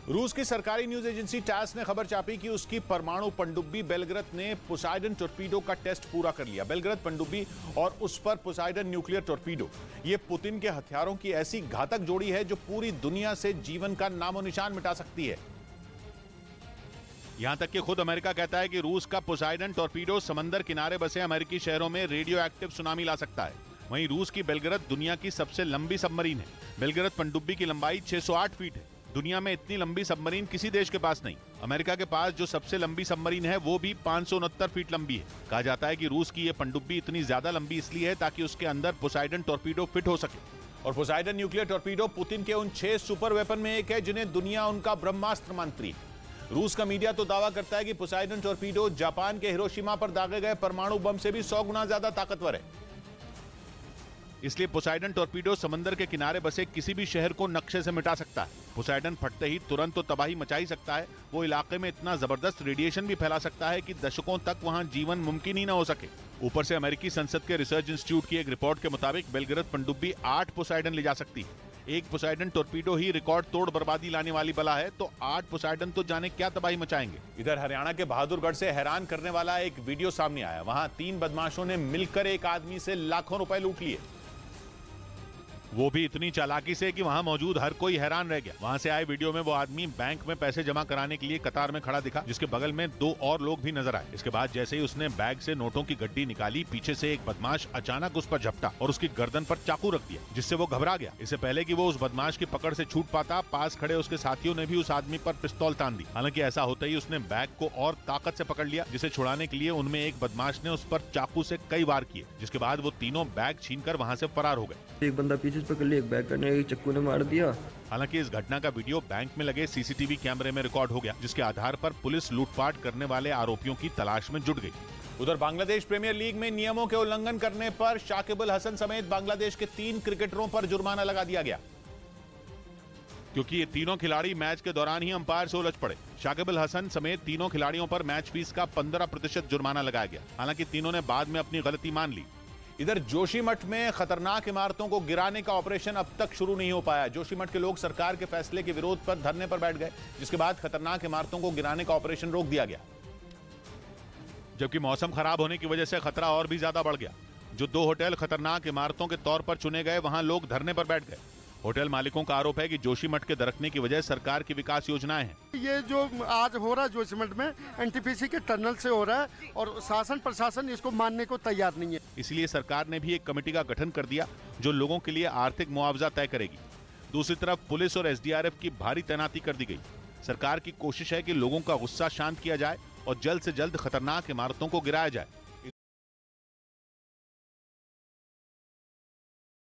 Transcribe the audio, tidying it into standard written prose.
रूस की सरकारी न्यूज एजेंसी टास ने खबर छापी कि उसकी परमाणु पनडुब्बी बेलग्रद ने पोसाइडन टॉर्पीडो का टेस्ट पूरा कर लिया। बेलग्रद पनडुब्बी और उस पर पोसाइडन न्यूक्लियर टॉर्पीडो, ये पुतिन के हथियारों की ऐसी घातक जोड़ी है जो पूरी दुनिया से जीवन का नामो निशान मिटा सकती है। यहां तक कि खुद अमेरिका कहता है कि रूस का पोसाइडन टॉर्पीडो समंदर किनारे बसे अमेरिकी शहरों में रेडियो एक्टिव सुनामी ला सकता है। वहीं रूस की बेलग्रद दुनिया की सबसे लंबी सबमरीन है। बेलग्रद पनडुब्बी की लंबाई 608 फीट है। दुनिया में इतनी लंबी सबमरीन किसी देश के पास नहीं। अमेरिका के पास जो सबसे लंबी सबमरीन है वो भी 569 फीट लंबी है। कहा जाता है कि रूस की ये पनडुब्बी इतनी ज्यादा लंबी इसलिए है ताकि उसके अंदर पोसाइडन टॉर्पीडो फिट हो सके। और पोसाइडन न्यूक्लियर टॉर्पीडो पुतिन के उन 6 सुपर वेपन में एक है जिन्हें दुनिया उनका ब्रह्मास्त्र मानती है। रूस का मीडिया तो दावा करता है कि पोसाइडन टॉर्पीडो जापान के हिरोशिमा पर दागे गए परमाणु बम से भी 100 गुना ज्यादा ताकतवर है। इसलिए पोसाइडन टॉर्पीडो समंदर के किनारे बसे किसी भी शहर को नक्शे से मिटा सकता है। पोसाइडन फटते ही तुरंत तो तबाही मचा ही सकता है, वो इलाके में इतना जबरदस्त रेडिएशन भी फैला सकता है कि दशकों तक वहां जीवन मुमकिन ही न हो सके। ऊपर से अमेरिकी संसद के रिसर्च इंस्टीट्यूट की एक रिपोर्ट के मुताबिक बेलग्रद पनडुब्बी 8 पोसाइडन ले जा सकती है। एक पोसाइडन टॉर्पीडो ही रिकॉर्ड तोड़ बर्बादी लाने वाली बला है, तो 8 पोसाइडन तो जाने क्या तबाही मचाएंगे। इधर हरियाणा के बहादुरगढ़ से हैरान करने वाला एक वीडियो सामने आया। वहां 3 बदमाशों ने मिलकर एक आदमी से लाखों रुपए लूट लिए, वो भी इतनी चालाकी से कि वहां मौजूद हर कोई हैरान रह गया। वहां से आए वीडियो में वो आदमी बैंक में पैसे जमा कराने के लिए कतार में खड़ा दिखा, जिसके बगल में 2 और लोग भी नजर आए। इसके बाद जैसे ही उसने बैग से नोटों की गड्डी निकाली, पीछे से एक बदमाश अचानक उस पर झपटा और उसकी गर्दन पर चाकू रख दिया, जिससे वो घबरा गया। इससे पहले कि वो उस बदमाश की पकड़ से छूट पाता, पास खड़े उसके साथियों ने भी उस आदमी पर पिस्तौल तान दी। हालांकि ऐसा होते ही उसने बैग को और ताकत से पकड़ लिया, जिसे छुड़ाने के लिए उनमें एक बदमाश ने उस पर चाकू से कई वार किए, जिसके बाद वो तीनों बैग छीनकर वहां से फरार हो गए। एक बंदा पीछे से पकड़ लिया, एक बैग करने चक्कू ने मार दिया। हालांकि इस घटना का वीडियो बैंक में लगे सीसीटीवी कैमरे में रिकॉर्ड हो गया, जिसके आधार पर पुलिस लूटपाट करने वाले आरोपियों की तलाश में जुट गई। उधर बांग्लादेश प्रीमियर लीग में नियमों के उल्लंघन करने पर शाकिब अल हसन समेत बांग्लादेश के 3 क्रिकेटरों पर जुर्माना लगा दिया गया, क्योंकि ये तीनों खिलाड़ी मैच के दौरान ही अंपायर से उलझ पड़े। शाकिब अल हसन समेत तीनों खिलाड़ियों पर मैच फीस का 15% जुर्माना लगाया गया। हालांकि तीनों ने बाद में अपनी गलती मान ली। इधर जोशीमठ में खतरनाक इमारतों को गिराने का ऑपरेशन अब तक शुरू नहीं हो पाया। जोशीमठ के लोग सरकार के फैसले के विरोध पर धरने पर बैठ गए, जिसके बाद खतरनाक इमारतों को गिराने का ऑपरेशन रोक दिया गया। जबकि मौसम खराब होने की वजह से खतरा और भी ज्यादा बढ़ गया। जो 2 होटल खतरनाक इमारतों के तौर पर चुने गए, वहां लोग धरने पर बैठ गए। होटल मालिकों का आरोप है कि जोशीमठ के दरकने की वजह सरकार की विकास योजनाएं हैं। ये जो आज हो रहा है जोशीमठ में एनटीपीसी के टनल से हो रहा है और शासन प्रशासन इसको मानने को तैयार नहीं है। इसलिए सरकार ने भी एक कमेटी का गठन कर दिया जो लोगों के लिए आर्थिक मुआवजा तय करेगी। दूसरी तरफ पुलिस और एसडीआरएफ की भारी तैनाती कर दी गई। सरकार की कोशिश है कि लोगों का गुस्सा शांत किया जाए और जल्द से जल्द खतरनाक इमारतों को गिराया जाए।